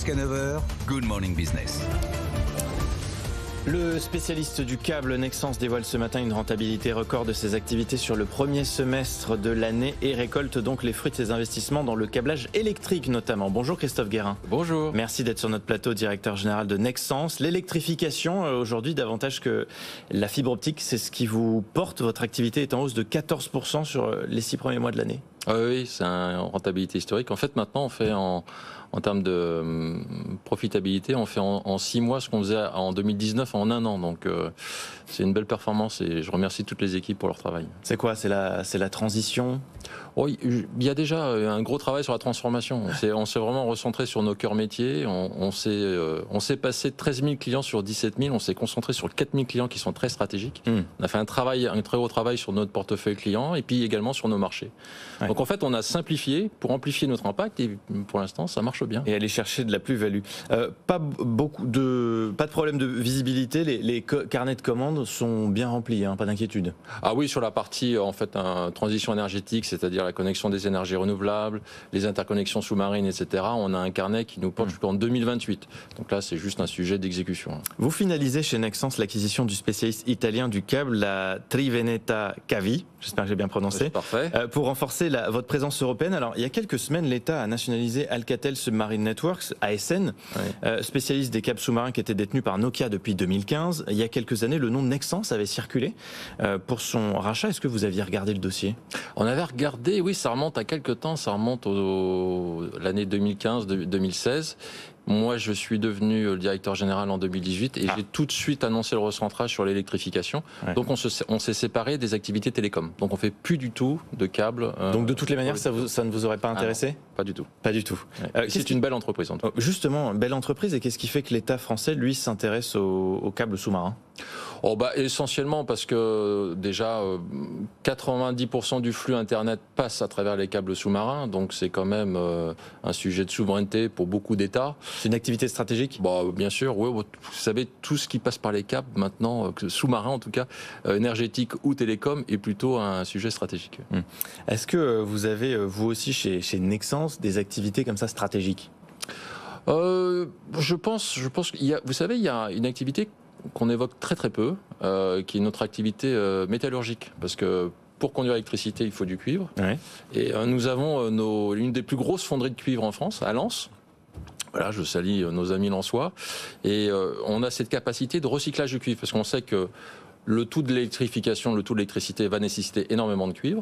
Jusqu'à 9h, Good Morning Business. Le spécialiste du câble Nexans dévoile ce matin une rentabilité record de ses activités sur le premier semestre de l'année et récolte donc les fruits de ses investissements dans le câblage électrique notamment. Bonjour Christophe Guérin. Bonjour. Merci d'être sur notre plateau, directeur général de Nexans. L'électrification aujourd'hui davantage que la fibre optique, c'est ce qui vous porte. Votre activité est en hausse de 14% sur les 6 premiers mois de l'année. Oui, c'est une rentabilité historique. En fait, maintenant, on fait en termes de profitabilité, on fait en 6 mois ce qu'on faisait en 2019 en 1 an. Donc, c'est une belle performance et je remercie toutes les équipes pour leur travail. C'est quoi ? C'est la transition ? Oui, il y a déjà un gros travail sur la transformation. On s'est vraiment recentré sur nos cœurs métiers. On s'est passé de 13 000 clients sur 17 000. On s'est concentré sur 4 000 clients qui sont très stratégiques. On a fait un très gros travail sur notre portefeuille client et puis également sur nos marchés. Ouais. Donc en fait, on a simplifié pour amplifier notre impact et pour l'instant, ça marche bien. Et aller chercher de la plus-value. Pas de problème de visibilité. Les carnets de commandes sont bien remplis, pas d'inquiétude. Ah oui, sur la partie en fait transition énergétique, c'est-à-dire la connexion des énergies renouvelables, les interconnexions sous-marines, etc. On a un carnet qui nous porte jusqu'en 2028. Donc là, c'est juste un sujet d'exécution. Vous finalisez chez Nexans l'acquisition du spécialiste italien du câble, la Triveneta Cavi. J'espère que j'ai bien prononcé. Parfait. Pour renforcer votre présence européenne. Alors, il y a quelques semaines, l'État a nationalisé Alcatel Submarine Networks, ASN, spécialiste des câbles sous-marins qui était détenu par Nokia depuis 2015. Il y a quelques années, le nom de Nexans avait circulé pour son rachat. Est-ce que vous aviez regardé le dossier ? On avait regardé, oui, ça remonte à quelques temps, ça remonte l'année 2015-2016. Moi, je suis devenu le directeur général en 2018 et j'ai tout de suite annoncé le recentrage sur l'électrification. Ouais. Donc, on s'est séparé des activités télécom. Donc, on fait plus du tout de câbles. Donc, de toutes les manières, ça ne vous aurait pas intéressé ? Non, pas du tout. Pas du tout. Ouais. C'est une belle entreprise, en tout cas. Justement, belle entreprise. Et qu'est-ce qui fait que l'État français, lui, s'intéresse aux câbles sous-marins ? Essentiellement parce que déjà 90% du flux Internet passe à travers les câbles sous-marins, donc c'est quand même un sujet de souveraineté pour beaucoup d'États. C'est une activité stratégique ? Bien sûr, oui. Vous savez, tout ce qui passe par les câbles maintenant, sous-marins en tout cas, énergétique ou télécom, est plutôt un sujet stratégique. Est-ce que vous avez, vous aussi, chez Nexans, des activités comme ça stratégiques ? Je pense qu'il y a, vous savez, il y a une activité qu'on évoque très très peu, qui est notre activité métallurgique, parce que pour conduire l'électricité, il faut du cuivre. Ouais. Et nous avons l'une des plus grosses fonderies de cuivre en France, à Lens. Voilà, je salue nos amis lensois. Et on a cette capacité de recyclage du cuivre, parce qu'on sait que le tout de l'électrification, le tout de l'électricité va nécessiter énormément de cuivre.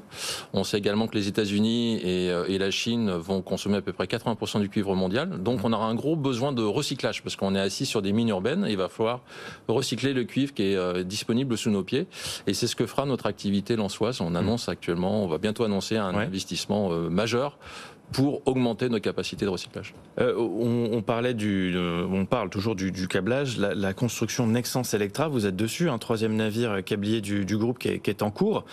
On sait également que les États-Unis et la Chine vont consommer à peu près 80% du cuivre mondial. Donc on aura un gros besoin de recyclage parce qu'on est assis sur des mines urbaines et il va falloir recycler le cuivre qui est disponible sous nos pieds. Et c'est ce que fera notre activité lensoise. On annonce actuellement, on va bientôt annoncer un investissement majeur pour augmenter nos capacités de recyclage. On parle toujours du câblage, la construction Nexans Electra, vous êtes dessus, un 3e navire câblier du groupe qui est en cours.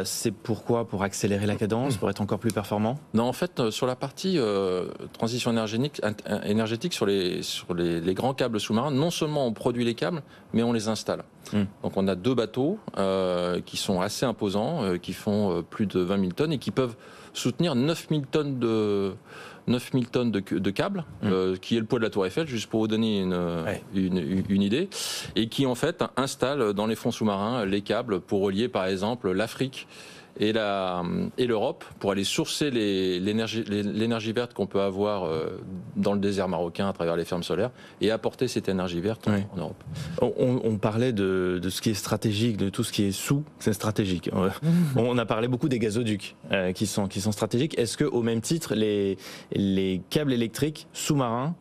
C'est pourquoi ? Pour accélérer la cadence, pour être encore plus performant ? Non, en fait, sur la partie transition énergétique sur les grands câbles sous-marins, non seulement on produit les câbles, mais on les installe. Donc on a 2 bateaux qui sont assez imposants, qui font plus de 20 000 tonnes et qui peuvent soutenir 9 000 tonnes de câbles, qui est le poids de la Tour Eiffel, juste pour vous donner une idée, et qui en fait installent dans les fonds sous-marins les câbles pour relier par exemple l'Afrique et l'Europe pour aller sourcer l'énergie verte qu'on peut avoir dans le désert marocain à travers les fermes solaires et apporter cette énergie verte en Europe. On parlait de ce qui est stratégique, de tout ce qui est c'est stratégique. On a parlé beaucoup des gazoducs qui sont stratégiques. Est-ce que au même titre les câbles électriques sous-marins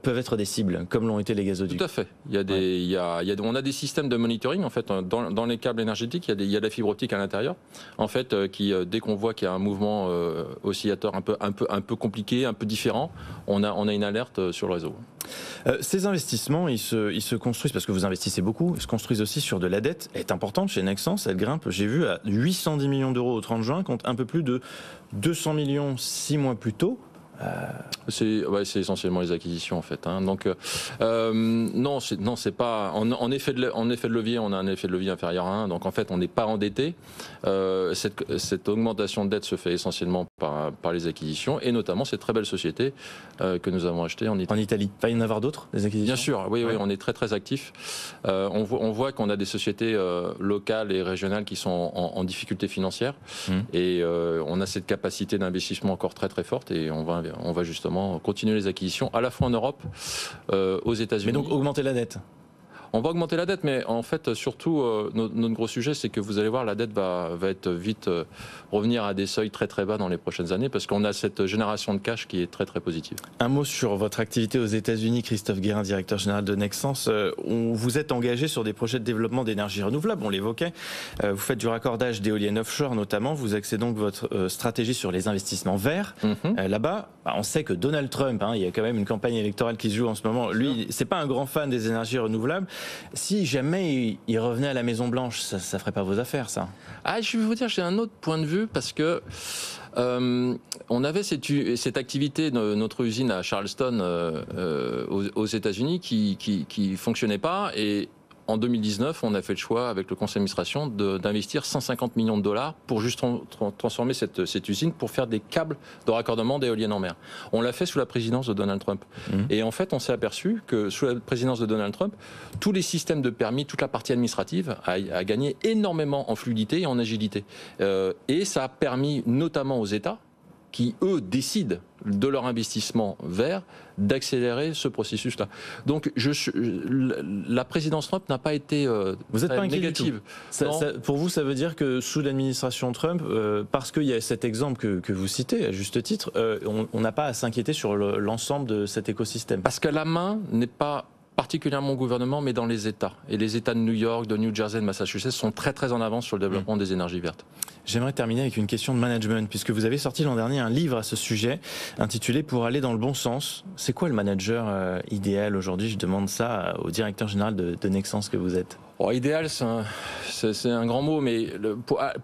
peuvent être des cibles, comme l'ont été les gazoducs? Tout à fait. On a des systèmes de monitoring en fait dans les câbles énergétiques. Il y a de la fibre optique à l'intérieur, en fait, qui dès qu'on voit qu'il y a un mouvement oscillateur un peu compliqué, un peu différent, on a une alerte sur le réseau. Ces investissements, ils se construisent, parce que vous investissez beaucoup, ils se construisent aussi sur de la dette. Elle est importante chez Nexans, elle grimpe, j'ai vu, à 810 millions d'euros au 30 juin, contre un peu plus de 200 millions 6 mois plus tôt. C'est essentiellement les acquisitions en fait. Donc non, c'est pas. En effet de levier, on a un effet de levier inférieur à 1. Donc en fait, on n'est pas endetté. Cette augmentation de dette se fait essentiellement par les acquisitions et notamment cette très belle société que nous avons achetée en Italie. En Italie. Il va y en avoir d'autres, des acquisitions ? Bien sûr, oui, on est très très actifs. On voit qu'on a des sociétés locales et régionales qui sont en difficulté financière et on a cette capacité d'investissement encore très très forte et on va justement continuer les acquisitions à la fois en Europe, aux États-Unis. Mais donc augmenter la dette ? On va augmenter la dette, mais en fait, surtout, notre gros sujet, c'est que vous allez voir, la dette va être vite revenir à des seuils très très bas dans les prochaines années, parce qu'on a cette génération de cash qui est très très positive. Un mot sur votre activité aux États-Unis, Christophe Guérin, directeur général de Nexans. Vous êtes engagé sur des projets de développement d'énergie renouvelable, on l'évoquait. Vous faites du raccordage d'éoliennes offshore notamment. Vous axez donc votre stratégie sur les investissements verts. Là-bas, on sait que Donald Trump, il y a quand même une campagne électorale qui se joue en ce moment. Lui, c'est pas un grand fan des énergies renouvelables. Si jamais il revenait à la Maison Blanche, ça ferait pas vos affaires, ça ? Je vais vous dire, j'ai un autre point de vue parce que on avait cette activité de notre usine à Charleston aux États-Unis qui fonctionnait pas et en 2019, on a fait le choix avec le conseil d'administration d'investir 150 millions de dollars pour juste transformer cette usine pour faire des câbles de raccordement d'éoliennes en mer. On l'a fait sous la présidence de Donald Trump. Et en fait, on s'est aperçu que sous la présidence de Donald Trump, tous les systèmes de permis, toute la partie administrative a gagné énormément en fluidité et en agilité. Et ça a permis notamment aux États qui, eux, décident de leur investissement vert, d'accélérer ce processus-là. Donc, la présidence Trump n'a pas été vous êtes pas négative. Pour vous, ça veut dire que sous l'administration Trump, parce qu'il y a cet exemple que vous citez, à juste titre, on n'a pas à s'inquiéter sur l'ensemble de cet écosystème. Parce que la main n'est pas particulièrement au gouvernement, mais dans les États. Et les États de New York, de New Jersey, de Massachusetts sont très très en avance sur le développement des énergies vertes. J'aimerais terminer avec une question de management, puisque vous avez sorti l'an dernier un livre à ce sujet, intitulé « Pour aller dans le bon sens ». C'est quoi le manager idéal aujourd'hui ? Je demande ça au directeur général de Nexans que vous êtes. Idéal, c'est un grand mot, mais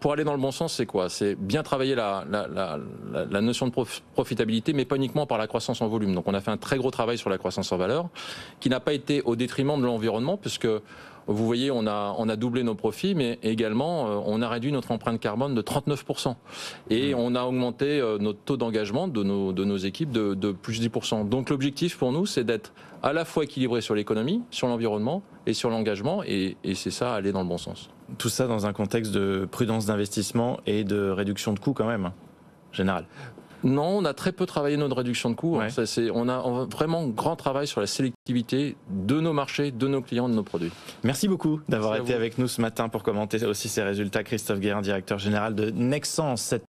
pour aller dans le bon sens, c'est quoi ? C'est bien travailler la notion de profitabilité, mais pas uniquement par la croissance en volume. Donc on a fait un très gros travail sur la croissance en valeur, qui n'a pas été au détriment de l'environnement, puisque vous voyez, on a doublé nos profits, mais également, on a réduit notre empreinte carbone de 39%. Et on a augmenté notre taux d'engagement de nos équipes de plus de 10%. Donc l'objectif pour nous, c'est d'être à la fois équilibré sur l'économie, sur l'environnement et sur l'engagement, et c'est ça, aller dans le bon sens. Tout ça dans un contexte de prudence d'investissement et de réduction de coûts quand même, général. Non, on a très peu travaillé notre réduction de coûts. Ouais. On a vraiment grand travail sur la sélectivité de nos marchés, de nos clients, de nos produits. Merci beaucoup d'avoir été avec nous ce matin pour commenter aussi ces résultats. Christophe Guérin, directeur général de Nexans.